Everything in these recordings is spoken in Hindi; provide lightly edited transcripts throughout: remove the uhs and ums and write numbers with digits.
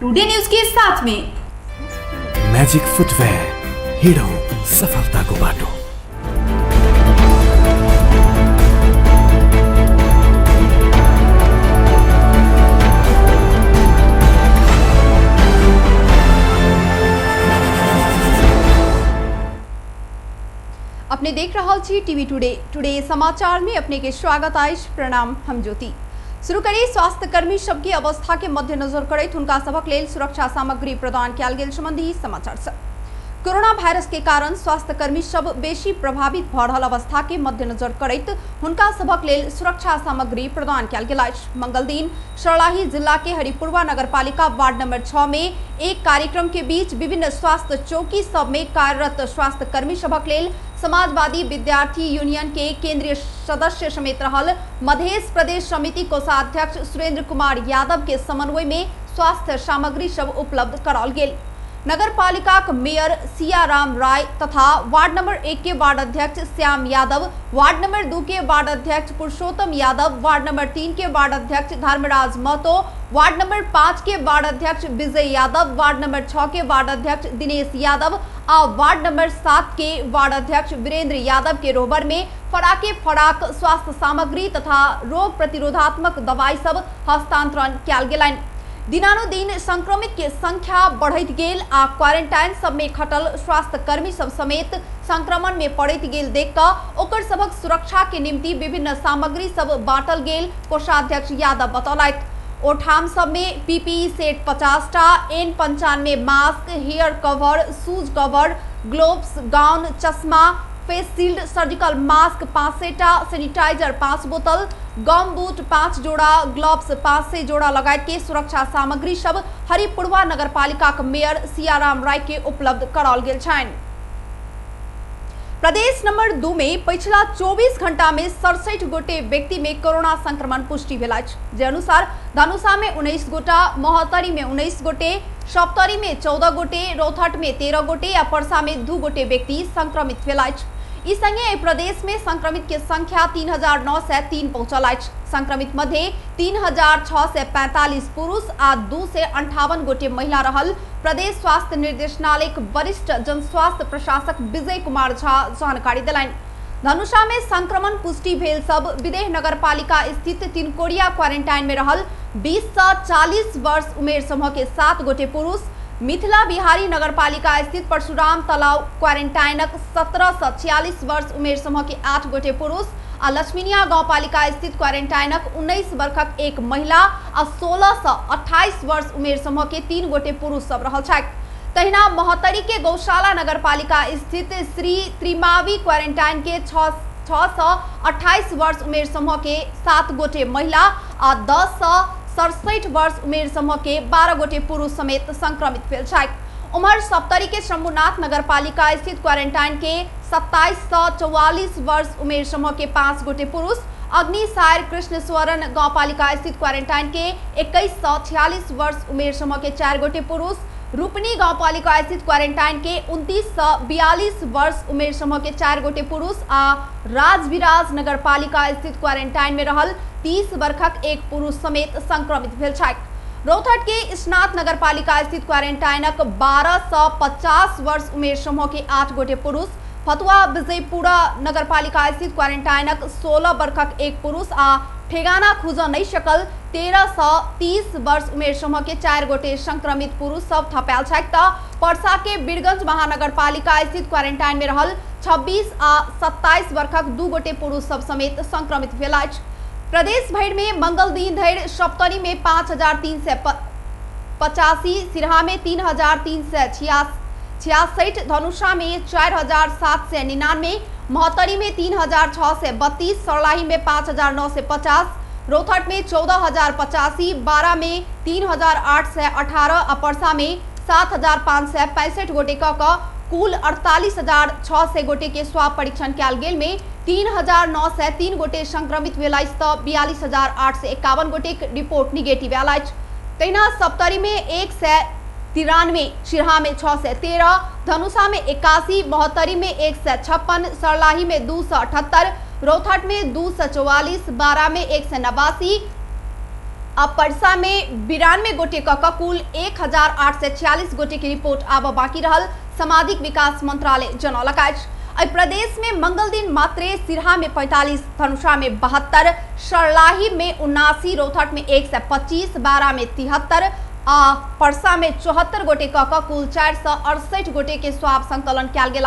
टुडे न्यूज के साथ में मैजिक फुटवेयर, हिडो सफलताको बाटो। अपने देख रहा टीवी टुडे समाचार में अपने के स्वागत आइश। प्रणाम, हम ज्योति। शुरू करी स्वास्थ्य कर्मी सबकी अवस्था के मध्यनजर करैत हुनका सबक लेल सुरक्षा सामग्री प्रदान कयल गेल संबंधी समाचार छ। कोरोना भाइरस के कारण स्वास्थ्य कर्मी सब बेसी प्रभावित भ रहल अवस्था के मध्यनजर करैत हुनका सबक लेल सुरक्षा सामग्री प्रदान कयल गेल अछि। मंगल दिन सर्लाही जिला के हरिपुरवा नगरपालिका वार्ड नंबर 6 में एक कार्यक्रम के बीच विभिन्न स्वास्थ्य चौकी सब में कार्यरत स्वास्थ्य कर्मी सबक लेल समाजवादी विद्यार्थी यूनियन के केंद्रीय सदस्य समेत रहल मध्य प्रदेश समिति कोषाध्यक्ष सुरेंद्र कुमार यादव के समन्वय में स्वास्थ्य सामग्री सब उपलब्ध कराल गेल। नगरपालिका मेयर सियाराम राय तथा वार्ड नंबर 1 के वार्ड अध्यक्ष श्याम यादव, वार्ड नंबर 2 के वार्ड अध्यक्ष पुरुषोत्तम यादव, वार्ड नंबर 3 के वार्ड अध्यक्ष धर्मराज महतो, वार्ड नंबर 5 के वार्ड अध्यक्ष विजय यादव, वार्ड नंबर 6 के वार्ड अध्यक्ष दिनेश यादव और वार्ड नंबर 7 के वार्ड अध्यक्ष वीरेंद्र यादव के रोहबर में फराके फराक स्वास्थ्य सामग्री तथा रोग प्रतिरोधात्मक दवाई सब हस्तांतरण कयल गेलनि। दिनानुदिन संक्रमित के संख्या बढ़त गेल आ क्वारंटाइन सब में खटल स्वास्थ्य कर्मी सब समेत संक्रमण में पड़त गेल देख कऽ ओकर सबक सुरक्षा के निम्ति विभिन्न सामग्री सब बांटल गेल कोषाध्यक्ष यादव बतौलथि। ओ ठाम सब में पीपीई सेट 50 टा, N95 mask, hair cover, shoes cover, gloves, gown, चश्मा, फेस शील्ड, सर्जिकल मास्क 500 टा, सैनिटाइजर 5 बोतल, गम बूट 5 जोड़ा, ग्लव्स 500 जोड़ा लगायत के सुरक्षा सामग्री सब हरिपुरवा नगरपालिका के मेयर सियाराम राय के उपलब्ध कराल गेल छनि। प्रदेश नंबर 2 में पिछला 24 घंटा में 67 गोटे व्यक्ति में कोरोना संक्रमण पुष्टि भेल अछि। जे अनुसार धनुषा में 19 गोटा, मोहतरी में 19 गोटे, सप्तरी में 14 गोटे, रौथट में 13 गोटे आ परसा में 2 गोटे व्यक्ति संक्रमित भेल अछि। इस संगे प्रदेश में संक्रमित के संख्या 300903 पहुंचल अछि। संक्रमित मध्य 3645 पुरुष आ 258 गोटे महिला रहल। प्रदेश स्वास्थ्य निर्देशनालय के वरिष्ठ जनस्वास्थ्य प्रशासक विजय कुमार झा जानकारी दिलनि। धनुषा में संक्रमण पुष्टि भेल सब विदेह नगरपालिका स्थित 3 कोरिया क्वारंटाइन में रहल 20 से 40 वर्ष उमेर समूह के 7 गोटे पुरुष, मिथिला बिहारी नगरपालिका स्थित परशुराम तालाब क्वारंटाइनक 17 से 46 वर्ष उमेर समूह के 8 गोटे पुरुष आ लक्ष्मीनिया गांवपालिका स्थित क्वारंटाइनक 19 वर्षक एक महिला आ 16 से 28 वर्ष उमेर समूह के 3 गोटे पुरुष सब रहल छथि। तहिना मोहतरी के गौशाला नगरपालिका स्थित श्री त्रिमावी क्वारंटाइन के 6 से 28 वर्ष उमेर समूह के 7 गोटे महिला आ 10 से 67 वर्ष उमेर समूह के 12 गोटे पुरुष समेत संक्रमित भेल छथि। उमर सप्तरी के शंभुनाथ नगरपालिका स्थित क्वारंटाइन के 27 से 44 वर्ष उमेर समूह के 5 गोटे पुरुष, अग्निसार कृष्ण स्वरण गांवपालिका स्थित क्वारंटाइन के 21 से 46 वर्ष उमेर समूह के 4 गोटे पुरुष, रूपनी गांवपालिका स्थित क्वारंटाइन के 29 से 42 वर्ष उमेर समूह के 4 गोटे पुरुष आ राजविराज नगरपालिका स्थित क्वारंटाइन में रहल 30 वर्षक एक पुरुष समेत संक्रमित भेल छथि। रौथट के स्नात नगरपालिका स्थित क्वारंटाइनक 12 से 50 वर्ष उमेर समूह के 8 गोटे पुरुष, फतुआ विजयपुरा नगरपालिका स्थित क्वारंटाइनक 16 वर्षक एक पुरुष आ ठेगाना खुज नहीं सकल 13 से 30 वर्ष उमेर समूह के 4 गोटे संक्रमित पुरुष सब थपायल छथि। परसा के बीरगंज महानगरपालिका स्थित क्वारंटाइन में रहल 26 आ 27 वर्षक 2 गोटे पुरुष सब समेत संक्रमित भेल अछि। प्रदेश भर में मंगल दिन धरि सप्तरी में 5385, सिरहा में 3366, धनुषा में 4799, मोहतरी में 3632, सर्लाही में 5950, रौथट में 14085, बारा में 3818 और परसा में 7565 गोटे का कुल 48600 गोटे के स्वाब परीक्षण कयल गेल में 3903 गोटे संक्रमित भेल अछि तऽ 42851 गोटे के रिपोर्ट निगेटिव आयल अछि। तहिना सप्तरी में 193, सिरहा में 613, धनुषा में 81, मोहतरी में 156, सर्लाही में 278, रौथट में 244, बारा में 189 अब पर्सा में 92 गोटे का कुल 1846 गोटे की रिपोर्ट अब बाकी रहल सामाजिक विकास मंत्रालय जनौलक। प्रदेश में मंगल दिन मात्रे सिरहा में 45, धनुषा में 72, सरलाही में 79, रोहतक में 125, बारा में 73 पर्सा में 74 गोटे का कुल 468 गोटे के स्वाब संकलन किया गेल।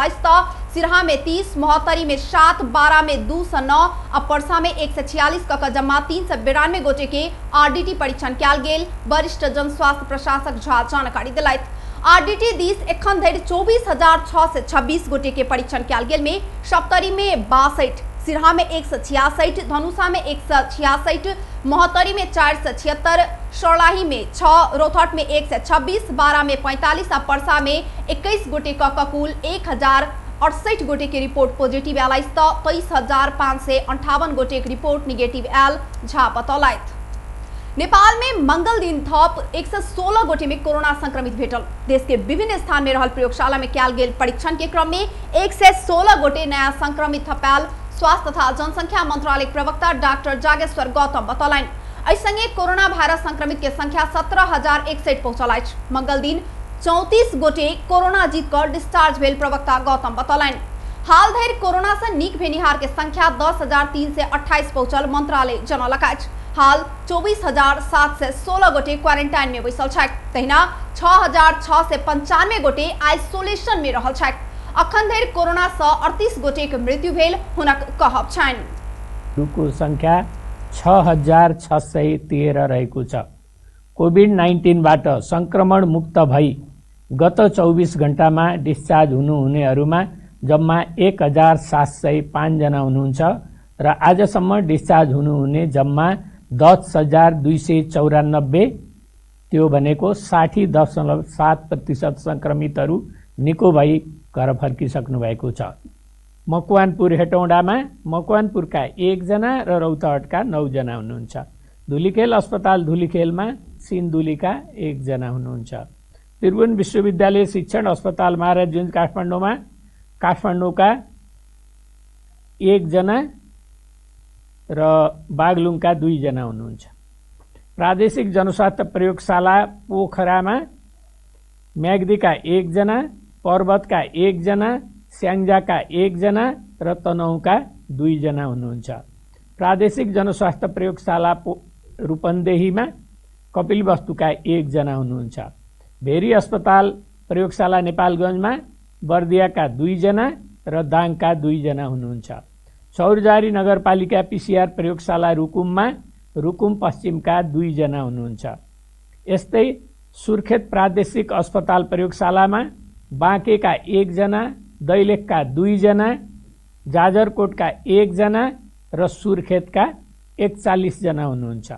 सिरहा में 30, मोहतरी में 7, बारा में 209 और पर्सा में 146 का जम्मा 392 गोटे के आरडीटी परीक्षण किया गेल। वरिष्ठ जन स्वास्थ्य प्रशासक झा जानकारी दिलैथ। आरडीटी दिस एखन धरि 24,626 गोटे के परीक्षण किया गेल में सप्तरी में 62, सिरहा में 166, धनुषा में 166, मोहतरी में 476, सरलाही में 6, रोहतक में 126, बारा में 45 और पर्सा में 21 गोटे का कुल 1068 गोटे की रिपोर्ट पॉजिटिव आयल। 23,558 गोटे की रिपोर्ट निगेटिव आयल झा बतौलैथ। नेपाल में मंगल दिन थप 116 गोटे में कोरोना संक्रमित भेटल। देश के विभिन्न स्थान में रहल प्रयोगशाला में किया गेल परीक्षण के क्रम में 116 गोटे नया संक्रमित थपाल स्वास्थ्य तथा जनसंख्या मंत्रालय प्रवक्ता डॉक्टर जागेश्वर गौतम बतौलन। ऐसंगे कोरोना वायरस संक्रमित के संख्या 17,061 पहुंचल अछि। मंगल दिन 34 गोटे कोरोना जीत कर डिस्चार्ज भेल प्रवक्ता गौतम बतौलन। हाल धरि कोरोना से नीक भेनिहार के संख्या 10,328 पहुंचल मंत्रालय जनौलक अछि। हाल 24,716 गोटे क्वारंटाइन में बैसल छथि। तहिना 6,695 गोटे आइसोलेशन में रहल छथि। अखन धरि कोरोना से 38 गोटे के मृत्यु भेल हुनक कहब छनि। को संख्या 6,613 रहेको छ। कोभिड-19 बाट संक्रमण मुक्त भई गत 24 घण्टामा डिस्चार्ज हुनुहुनेहरूमा जम्मा 1,705 जना हुनुहुन्छ र आजसम्म डिस्चार्ज हुनुहुने जम्मा 10,294, त्यो भनेको 60.7% संक्रमितहरू निको भई घर फर्किसक्नु भएको छ। मकवानपुर हेटौडामा मकवानपुरका 1 जना र रौतहटका 9 जना हुनुहुन्छ। धुलीखेल अस्पताल धुलीखेलमा सिन्धुलीका 1 जना हुनुहुन्छ। त्रिभुवन विश्वविद्यालय शिक्षण अस्पताल महाराजगञ्ज काठमाडौँका 1 जना र बागलुङका 2 जना हुनुहुन्छ। प्रादेशिक जनस्वास्थ्य प्रयोगशाला पोखरामा म्याग्दीका 1 जना, पर्वतका 1 जना, स्याङ्जाका 1 जना र तनहुँका 2 जना हुनुहुन्छ। प्रादेशिक जनस्वास्थ्य प्रयोगशाला रूपन्देहीमा कपिलवस्तुका 1 जना हुनुहुन्छ। भेरी अस्पताल प्रयोगशाला नेपालगञ्जमा बर्दियाका 2 जना र दाङका 2 जना हुनुहुन्छ। चौरजारी नगरपालिका पीसीआर प्रयोगशाला रुकुम पश्चिमका 2 जना हुनुहुन्छ। यस्तै सुर्खेत प्रादेशिक अस्पताल प्रयोगशालामा बाँकेका 1 जना, दैलेखका 2 जना, जाजरकोटका 1 जना र सुर्खेतका 41 जना हुनुहुन्छ।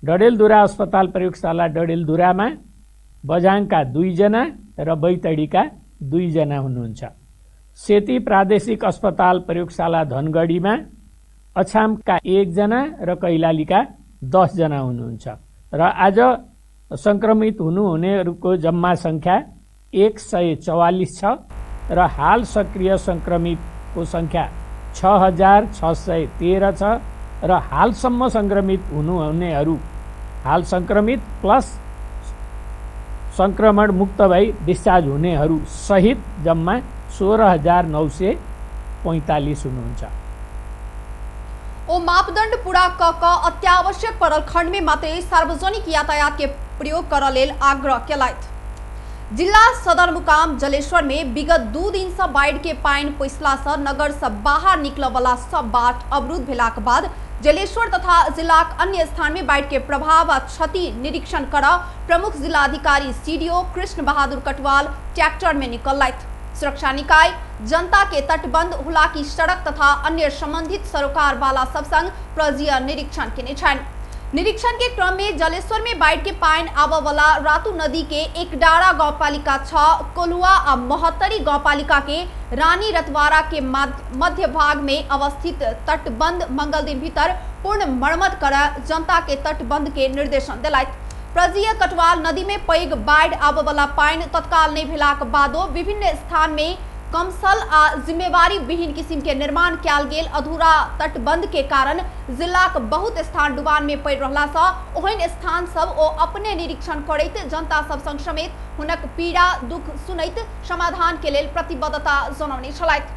डडेलधुरा अस्पताल प्रयोगशाला डडेलधुरामा बझाङका 2 जना र बैतडीका 2 जना हुनुहुन्छ। सेती प्रादेशिक अस्पताल प्रयोगशाला धनगढीमा अछामका 1 जना र कैलालीका 10 जना हुनुहुन्छ र आज संक्रमित हुनुहुनेहरूको जम्मा संख्या 144 छ र हाल सक्रिय संक्रमितको संख्या 6,613 छ र हालसम्म संक्रमित हुनुहुनेहरू हाल संक्रमित प्लस संक्रमण मुक्त भई डिस्चार्ज हुनेहरू सहित जम्मा 16,945 हुनुहुन्छ। ओ मापदण्ड पूरा क अत्यावश्यक पड़ल खंड में मात्रै सार्वजनिक यातायात के प्रयोग कर लेल आग्रह केलथि। जिला सदरमुकाम जलेश्वर में विगत 2 दिन से बाढ़ के पानी पैसला से नगर से बाहर निकल वाला सब बाट अवरुद्ध भेलाक बाद जलेश्वर तथा जिलाक अन्य स्थान में बाढ़ के प्रभाव व क्षति निरीक्षण कर प्रमुख जिलाधिकारी सीडीओ कृष्ण बहादुर कटवाल ट्रैक्टर में निकलथि। सुरक्षा निकाय जनता के तटबंध हुलाकी सड़क तथा अन्य संबंधित सरोकार वाला सब संग प्रजीय निरीक्षण केने छन्। निरीक्षण के क्रम में जलेश्वर में बाढ़ के पानी आवा वाला रातू नदी के एकडारा गाउँपालिका 6, कोलुआ और मोहत्तरी गाउँपालिका के रानी रतवारा के मध्य भाग में अवस्थित तटबंध मंगल दिन भीतर पूर्ण मरम्मत कर जनता के तटबंध के निर्देशन दिलथि। प्रजीय कटवाल नदी में पैघ बाढ़ आवा वाला पानी तत्काल नहीं भेलाक बादो विभिन्न स्थान में कमसल आ जिम्मेवारी विहीन किसिम के निर्माण कयल गेल अधूरा तटबंध के कारण जिलाक बहुत स्थान डुबान में पड़ि रहला सँ ओहन स्थान सब ओ अपने निरीक्षण करैत जनता सब संग समेत हुनक पीड़ा दुख सुनैत समाधान के लेल प्रतिबद्धता जनौने छलथि।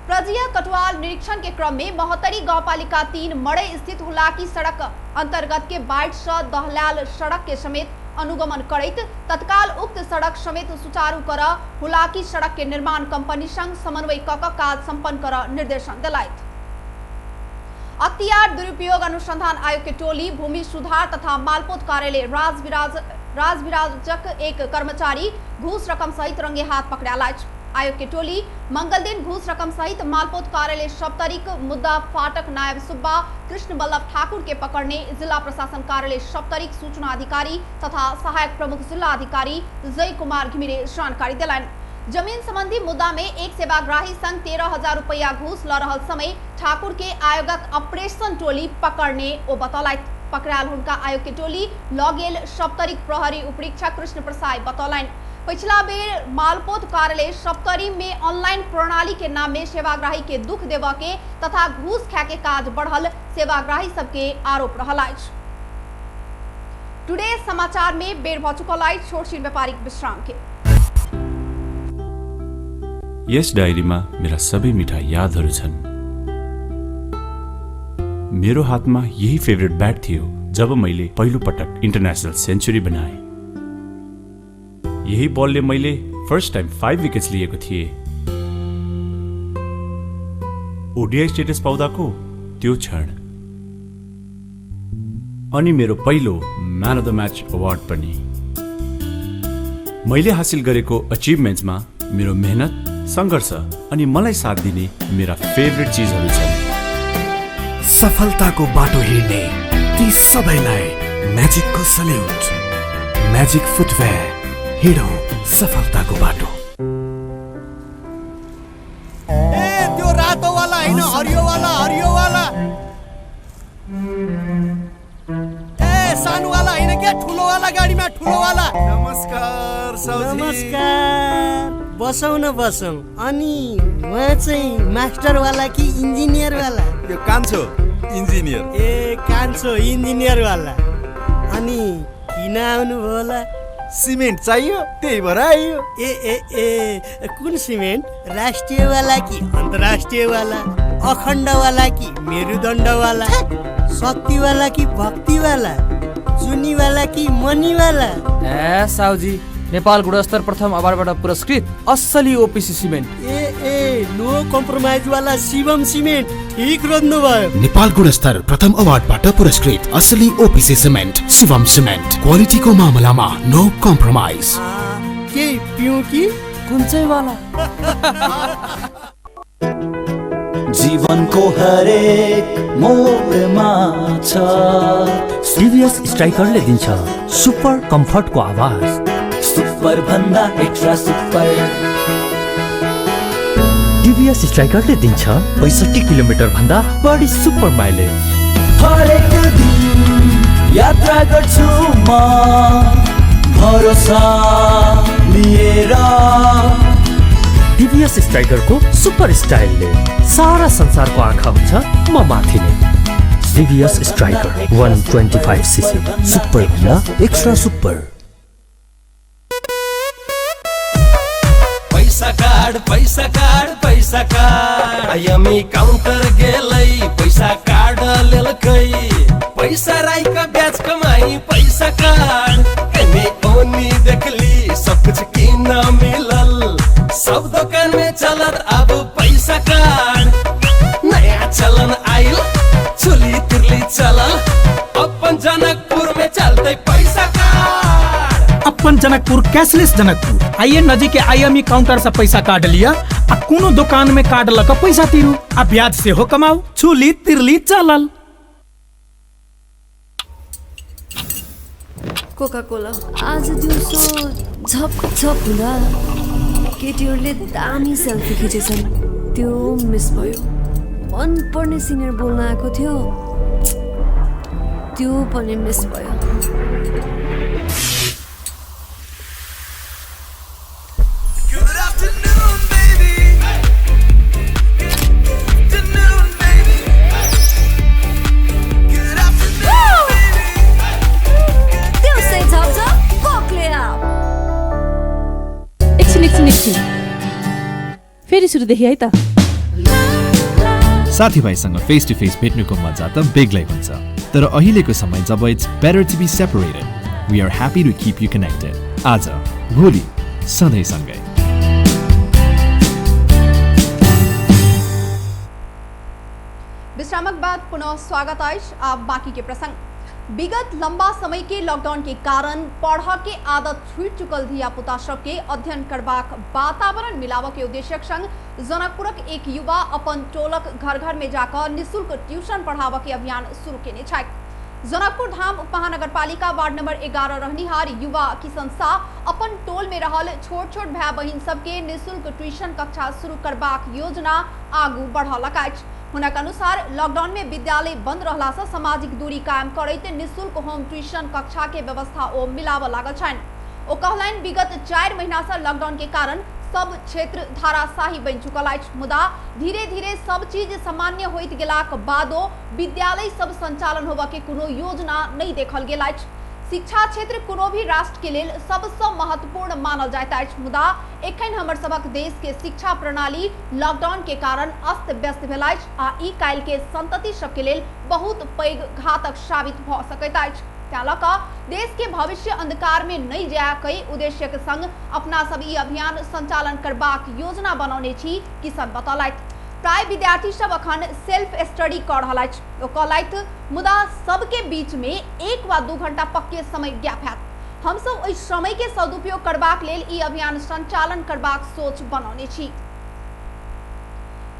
प्रजिया कटवाल निरीक्षण के क्रम में महोत्तरी गाउँपालिका 3 मड़ई स्थित हुलाकी सड़क अंतर्गत के बाइट से दहलाल सड़क के समेत अनुगमन करैत तत्काल उक्त सड़क समेत सुचारू कर हुलाकी सड़क के निर्माण कंपनी संग समन्वय क काज संपन्न कर निर्देशन दिलायत। अख्तियार दुरुपयोग अनुसंधान आयोग के टोली भूमि सुधार तथा मालपोत कार्यालय राजविराजक एक कर्मचारी घूस रकम सहित रंगे हाथ पकड़ायल अछि। आयोग के टोली मंगल दिन घूस रकम सहित मालपोत कार्यालय सप्तरिक मुद्दा फाटक नायब सुब्बा कृष्ण बल्लभ ठाकुर के पकड़ने जिला प्रशासन कार्यालय सप्तरिक सूचना अधिकारी तथा सहायक प्रमुख जिला अधिकारी जय कुमार घिमिरे जानकारी दिलान। जमीन संबंधी मुद्दा में एक सेवाग्राही संग 13,000 रुपया घूस ल रहल समय ठाकुर के आयोगक ऑपरेशन टोली पकड़ने ओ बतौलथि। पकड़ायल हुनका आयोग के टोली ल गेल सप्तरिक प्रहरी उपरीक्षक कृष्ण प्रसाद बतौलन। पिछला बेर मालपोत कार्यालय सप्तरी में ऑनलाइन प्रणाली के नाम में सेवाग्राही के दुख देवा के तथा घूस खा के काज बढ़ल सेवाग्राही सबके आरोप रहल अछि। टुडे समाचार में बेर भ चुकल अछि छोटछिन व्यापारिक विश्राम के। यस डायरीमा मेरा सबै मिठा यादहरू छन्। मेरो हातमा यही फेभरेट ब्याट थियो जब मैले पहिलो पटक इन्टरनेशनल सेन्चुरी बनाए। यही बलले मैले फर्स्ट टाइम 5 विकेट्स लिएको थिए। ओडीआई स्टेटस पाउँदाको त्यो क्षण अनि मेरो पहिलो man of the match award पनि। मैले हासिल गरेको अचिभमेन्ट्समा मेरो मेहनत संघर्ष अनि मलाई साथ दिने मेरा फेभरेट चीजहरू छन्। सफलताको बाटो हिँड्ने ती सबैलाई म्याजिकको सल्युट। म्याजिक फुटवेयर, हिँडौँ सफलताको बाटो। ए त्यो रातो वाला हैन, हरियो वाला, हरियो वाला। ए सानो वाला हैन के, ठुलो वाला गाडीमा ठुलो वाला। नमस्कार साउजी। नमस्कार। बसौँ न बसौँ। अनि उहाँ चाहिँ मास्टर वाला कि इन्जिनियर वाला? यो कान्छो इन्जिनियर। ए कान्छो इन्जिनियर वाला। अनि किन आउनु भयो होला? सिमेन्ट चाहियो त्यही भएर आइयो। ए ए ए कुन सिमेन्ट? राष्ट्रिय वाला कि अन्तर्राष्ट्रिय वाला? अखण्ड वाला कि मेरुदण्ड वाला? शक्ति वाला कि भक्ति वाला? जुनी वाला कि मनी वाला? ए साउजी, नेपाल गुणस्तर प्रथम अवार्डबाट पुरस्कृत असली ओपीसी सिमेन्ट। ए ए नो कम्प्रोमाइज वाला शिवम सिमेन्ट। ठीक रोज्नु भयो। नेपाल गुणस्तर प्रथम अवार्डबाट पुरस्कृत असली ओपीसी सिमेन्ट शिवम सिमेन्ट। क्वालिटीको मामलामा नो कम्प्रोमाइज। के पिउँ कि कुन चाहिँ वाला? जीवनको हरेक मोडमा छ टिभीएस स्ट्राइकरले दिन्छ सुपर कम्फर्टको आवाज। सुपर भन्दा एक्स्ट्रा सुपर। टिभीएस स्ट्राइकरले दिन्छ 65 किलोमिटर भन्दा बढी सुपर माइलेज। हरेक दिन यात्रा गर्छु म भरोसा लिएर। टिभीएस स्ट्राइकरको सुपर स्टाइलले सारा संसारको आँखा हुन्छ म माथि नै। टिभीएस स्ट्राइकर 125cc सुपर भन्दा एक्स्ट्रा सुपर। पैसा कार्ड पैसा कार्ड पैसा कार्ड आइएमई काउन्टर गेलै पैसा कार्ड लेलकै। पैसा राइका ब्याज कमाई पैसा कार्ड। एमे ओनी देखली सब कुछ किन मिलल। सब दुकान में चलत अब पैसा कार्ड। नया चलन आइल चुली तिरली चलल। अपन जनकपुर में चलते पैसा कार्ड। अपन जनकपुर कैशलेस जनकपुर। आइए नजीक के आईएमई काउंटर से पैसा काट लिया आ कोनो दुकान में काट लक पैसा तिरु आ ब्याज से हो कमाऊ। छुली तिरली चलल। कोका कोला आज दिउँसो झप झप हुँदा केटीहरूले दामी सेल्फी खिचेछन्। त्यो मिस भयो। मन पर्ने सिङ्गर बोल्न आएको थियो, त्यो पनि मिस भयो। Good afternoon, baby. एकैछिन फेरि सुरुदेखि है त। साथीभाइसँग फेस टु फेस भेट्नुको मजा त बेग्लै हुन्छ, तर अहिलेको समय जब it's better to be separated, we are happy to keep you connected. आज भोलि सधैँ सँगै। विश्रामक बाद पुनः स्वागत है। अब बाकी के प्रसंग। विगत लंबा समय के लॉकडाउन के कारण पढ़ के आदत छूट चुकल धिया पुता सबके अध्ययन करबाक वातावरण मिलाव के उद्देश्य संग जनकपुरक एक युवा अपन टोलक घर घर में जाकर निःशुल्क ट्यूशन पढ़ाव के अभियान शुरू केने छथि। जनकपुर धाम उपमहानगरपालिका वार्ड नंबर 11 रहनिहार युवा किशन शाह अपन टोल में रहल छोट छोट भाई बहिन सबके निःशुल्क ट्यूशन कक्षा शुरू करबाक योजना आगू बढ़ौलक अछि। हुनक अनुसार लॉकडाउन में विद्यालय बंद रहला से सामाजिक दूरी कायम करते निःशुल्क होम ट्यूशन कक्षा के व्यवस्था ओ मिलाव लागल छनि। ओ कहलनि विगत 4 महीना से लॉकडाउन के कारण सब क्षेत्र धाराशाही बन चुकल अछि, मुदा धीरे धीरे सब चीज सामान्य होइत गेलाक बादो विद्यालय सब संचालन होबा के कोनो योजना नहीं देखल गेल अछि। शिक्षा क्षेत्र कोनो भी राष्ट्र के लेल सबसे महत्वपूर्ण मानल जाइत अछि, मुदा एखन हमर सबक देश के शिक्षा प्रणाली लॉकडाउन के कारण अस्त व्यस्त भेल अछि आ ई काल्हि के संतति सबके लेल बहुत पैघ घातक साबित भ सकैत अछि। देश के भविष्य अंधकार में नहीं जाय कई उद्देश्य के संग अपना सब ई अभियान संचालन करबाक योजना बनौने छी किशन बतौलथि। प्राय विद्यार्थी सब अखन सेल्फ स्टडी कर रहल अछि। ओ कहलथि मुदा सबके बीच में 1 वा 2 घंटा पक्के समय गैप हैत। हम सब ओहि समय के सदुपयोग करबाक लेल ई अभियान संचालन करबाक सोच बनौने छी।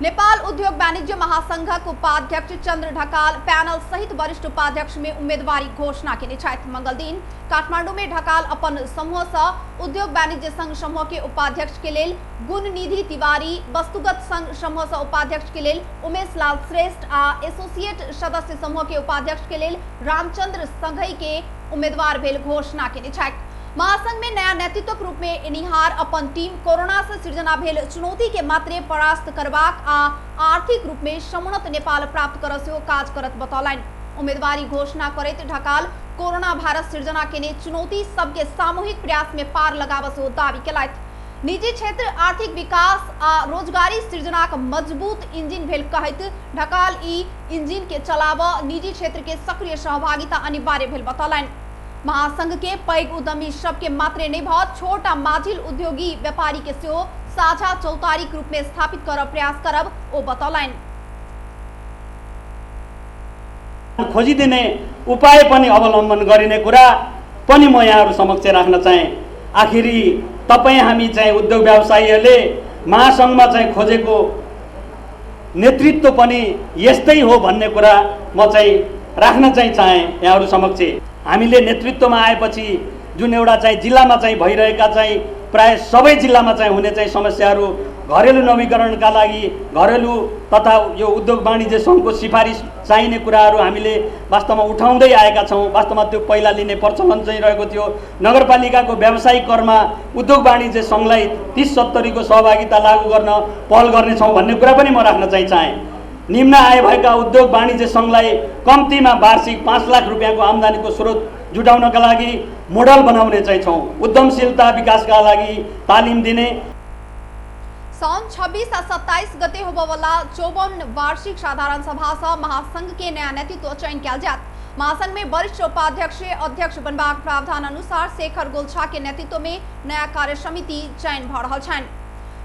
नेपाल उद्योग वाणिज्य महासंघक उपाध्यक्ष चंद्र ढकाल पैनल सहित वरिष्ठ उपाध्यक्ष में उम्मीदवारी घोषणा केने छथि। मंगल दिन काठमांडू में ढकाल अपन समूह से उद्योग वाणिज्य संघ समूह के उपाध्यक्ष के लेल गुणनिधि तिवारी, वस्तुगत संघ समूह से उपाध्यक्ष के लेल उमेश लाल श्रेष्ठ आ एसोसिएट सदस्य समूह के उपाध्यक्ष के लेल रामचंद्र संघई के उम्मीदवार भेल घोषणा केने छथि। महासंघ में नया नेतृत्व रूप में एनिहार अपन टीम कोरोना से सृजना भेल चुनौती के मात्रे परास्त करबाक आ आर्थिक रूप में समुन्नत नेपाल प्राप्त कर सेहो काज करत बतौलनि। उम्मीदवारी घोषणा करैत ढकाल कोरोना वायरस सृजना केने चुनौती सबके सामूहिक प्रयास में पार लगाब सेहो दावी केलथि। निजी क्षेत्र आर्थिक विकास आ रोजगारी सृजनाक मजबूत इंजिन भेल कहैत ढकाल ई इंजिन के चलाव निजी क्षेत्र के सक्रिय सहभागिता अनिवार्य भेल बतौलनि। महासंघ के पैघ उद्यमी सबके मात्रे नहीं भ छोट आ माझिल उद्योगी व्यापारी के सेहो साझा चौतारीक रूप में स्थापित करब प्रयास करब ओ बतौलनि। खोजिदिने उपाय पनि अवलम्बन गरिने कुरा पनि म यहाँहरु समक्ष राख्न चाहे। आखिरी तपाई हामी चाहिँ उद्योग व्यवसायीहरूले महासंघमा चाहिँ खोजेको नेतृत्व पनि यस्तै हो भन्ने कुरा म चाहिँ राख्न चाहिँ चाहे यहाँहरु समक्ष। हामीले नेतृत्वमा आएपछि जुन एउटा चाहिँ जिल्लामा चाहिँ भइरहेका चाहिँ प्राय सबै जिल्लामा चाहिँ हुने चाहिँ समस्याहरू घरेलु नवीकरणका लागि घरेलु तथा यो उद्योग वाणिज्य सङ्घको सिफारिस चाहिने कुराहरू हामीले वास्तवमा उठाउँदै आएका छौँ। वास्तवमा त्यो पहिला लिने प्रचलन चाहिँ रहेको थियो। नगरपालिकाको व्यावसायिक करमा उद्योग वाणिज्य सङ्घलाई 30-70 को सहभागिता लागू गर्न पहल गर्नेछौँ भन्ने कुरा पनि म राख्न चाहिँ चाहेँ। निम्न आय भएका उद्योग वाणिज्य सङ्घलाई कम्तीमा वार्षिक 5 लाख रुपियाँको आम्दानीको स्रोत जुटाउनका लागि मोडल बनाउने चाहिँ छौँ। उद्यमशीलता विकासका लागि तालिम दिने। साउन 26 आ 27 गते होबवाला 54 वार्षिक साधारण सभा से महासंघ के नया नेतृत्व चयन किया जात। महासंघ में वरिष्ठ उपाध्यक्ष अध्यक्ष बनबाक प्रावधान अनुसार शेखर गोल्छा के नेतृत्व में नया कार्य समिति चयन भ रहल छन्।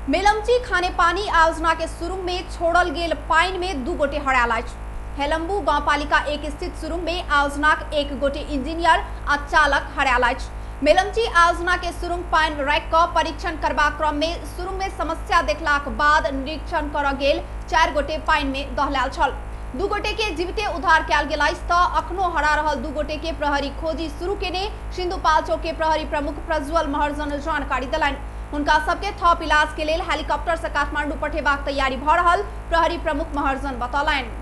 मेलम्ची खाने पानी आयोजना के सुरुंग में छोड़ल गेल पाइन में 2 गोटे हरायल अछि। हेलम्बू गांवपालिका 1 स्थित सुरुंग में आयोजनाक 1 गोटे इंजीनियर आ चालक हरायल अछि। मेलम्ची आयोजना के सुरुंग पाइन रैक क परीक्षण करबाक क्रम में सुरुंग में समस्या देखलाक बाद निरीक्षण कर गेल 4 गोटे पाइन में दहलायल छल। 2 गोटे के जीविते उद्धार कयल गेल अछि त अखनो हरा रहल 2 गोटे के प्रहरी खोजी शुरू केने सिन्धुपाल्चोक के प्रहरी प्रमुख प्रज्वल महर्जन जानकारी देलनि। उनका सबके थप इलाज के लेल हेलीकॉप्टर से काठमांडू पठेबाक तैयारी भ रहल प्रहरी प्रमुख महर्जन बतौलनि।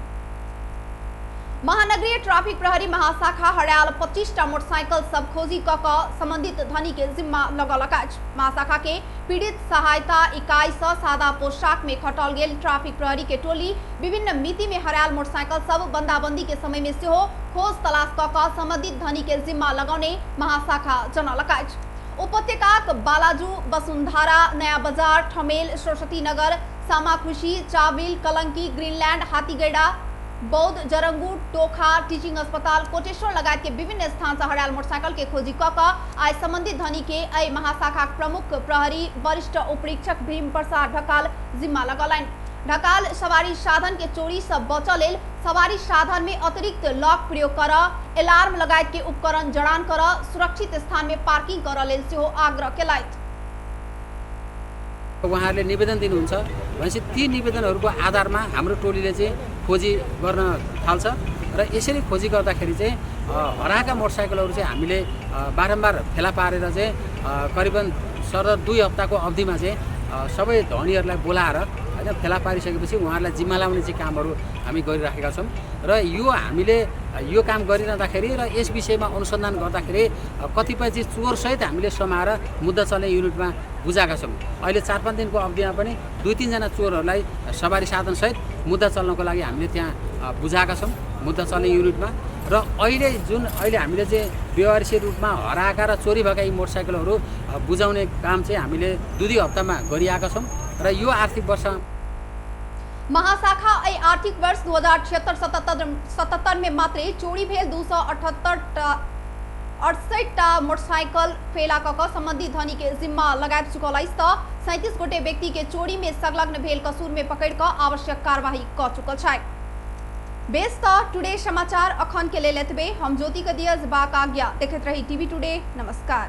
महानगरीय ट्रैफिक प्रहरी महाशाखा हरायल 25टा मोटरसाइकिल सब खोजी क संबंधित धनी के जिम्मा लगलक अछि। महाशाखा के पीड़ित सहायता इकाई से सादा पोशाक में खटल गेल ट्रैफिक प्रहरी के टोली विभिन्न मिति में हरायल मोटरसाइकिल सब बंदाबंदी के समय में सेहो खोज तलाश क संबंधित धनी के जिम्मा लगाउने महाशाखा जनलक अछि। उपत्यका सडक बालाजु वसुन्धरा नयाँ बजार ठमेल सरस्वती नगर सामाखुसी चाबिल कलंकी ग्रीनलैंड हाथीगैडा बौद्ध जरंगू टोखा टीचिंग अस्पताल कोटेश्वर लगायत के विभिन्न स्थान से हड़ाल मोटरसाइकिल के खोजी क आय संबंधित धनी के अय महाशाखा प्रमुख प्रहरी वरिष्ठ उपरीक्षक भीम प्रसाद ढकाल जिम्मा लगलाइन। ढकाल सवारी साधन के चोरी से बचल लेल सवारी साधन में अतिरिक्त लॉक प्रयोग कर अलार्म लगायत के उपकरण जड़ान कर सुरक्षित स्थान में पार्किंग कर लेल सेहो आग्रह केलाइत। उहाँहरूले निवेदन दिनुहुन्छ भनेपछि ती निवेदनहरूको आधारमा हाम्रो टोलीले चाहिँ खोजी गर्न थाल्छ र यसरी खोजी गर्दाखेरि चाहिँ हराएका मोटरसाइकलहरू चाहिँ हामीले बारम्बार फेला पारेर चाहिँ करिबन 2 हप्ताको अवधिमा चाहिँ सबै धनीहरूलाई बोलाएर हैन फेला पारिसकेपछि उहाँहरूलाई जिम्मा लाउने चाहिँ कामहरू हामी गरिराखेका छौँ र यो हामीले यो काम गरिरहँदाखेरि र यस विषयमा अनुसन्धान गर्दाखेरि कतिपय चाहिँ चोरसहित हामीले समाएर मुद्दा चल्ने युनिटमा बुझाएका छौँ। अहिले 4-5 दिनको अवधिमा पनि 2-3 जना चोरहरूलाई सवारी साधनसहित मुद्दा चल्नको लागि हामीले त्यहाँ बुझाएका छौँ मुद्दा चल्ने युनिटमा र अहिले हामीले चाहिँ व्यवहारिक रूपमा हराएका र चोरी भएका यी मोटरसाइकलहरू बुझाउने काम चाहिँ हामीले 2 हप्तामा गरिआएका छौँ र यो आर्थिक वर्ष महाशाखा आर्थिक वर्ष 2076-77 में मात्रै चोरी भेल 268 मोटरसाइकल फेला कक संबंधित धनी के जिम्मा लगायत चुकलाइस 37 गोटे व्यक्ति के चोरी में संलग्न भेल कसूर में पकड़ कर आवश्यक कार्यवाही क चुकल छै। बेस्ट टुडे समाचार अखन के लेल एतबे। हम ज्योति कदियज बाक आज्ञा देखते रही टीवी टुडे। नमस्कार।